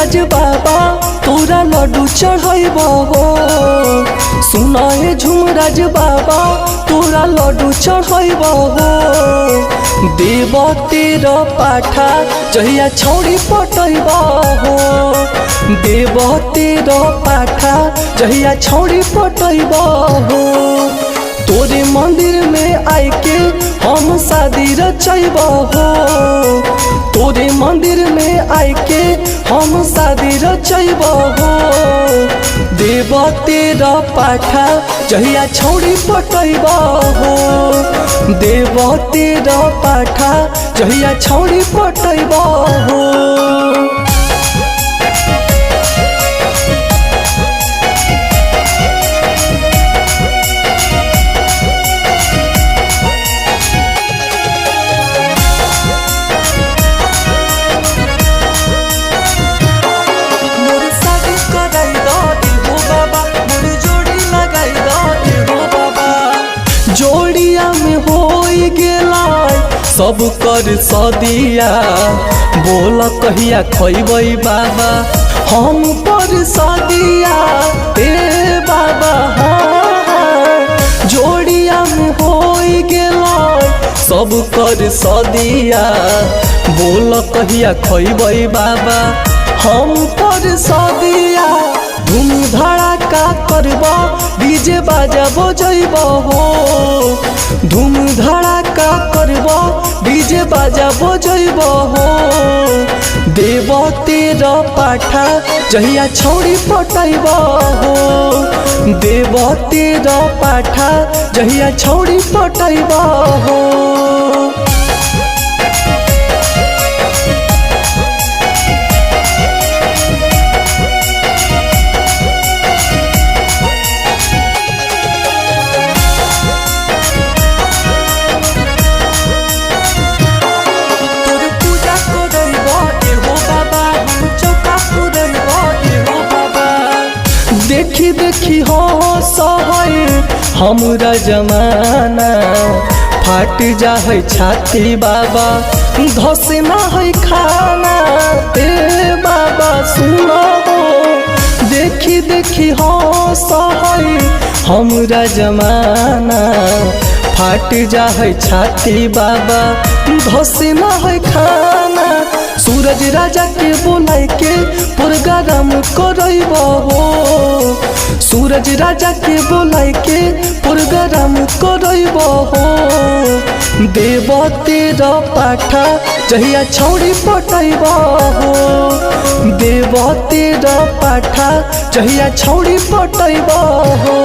झुमराज बाबा तोरा लड्डू चढ़ब हो। सुना हे झुमराज बाबा तोरा लड्डू चढ़ब हो। देव तेरा पाठा जहिया छौड़ी पटब हो। देव तेरा पाठा जहिया छौड़ी पटब हो। तोरे मंदिर में आके हम शादी रचब हो। तोरे मंदिर में आके हम शादी रचब हो। देव तेरा पाठा जहिया छौड़ी पटब हो। देव तेरा पाठा जहिया छौड़ी पटब हो। जोड़िया में हो गेला सब कर सदिया बोल कहिया खैबै बाबा हम पर सदिया ए बाबा। हाँ जोड़िया में हो गेला सब कर सदिया बोल कहिया खैबै बाबा हम पर सदिया। धूम धड़ाका करब डीजे बाजा बजब हो। धूम धड़ाका करब डीजे बाजा बजब हो। देव तेरा पाठा जहिया छौड़ी पटब हो। देव तेरा पाठा जहिया छौड़ी पटब हो। देखी देखी हो सहै हमरा जमाना फाट जा है छाती बाबा धसे ना है खाना ए बाबा। सुनो हो देखी देखी हो सहै हमरा जमाना फाट जा है छाती बाबा धसे ना है खाना। सूरज राजा के बोलाई के प्रोग्राम करब हो। सूरज राजा के बोलाई के प्रोग्राम करब हो। देव तेरा पाठा जहिया छौड़ी पटब हो। देव तेरा पाठा जहिया छौड़ी पटब हो।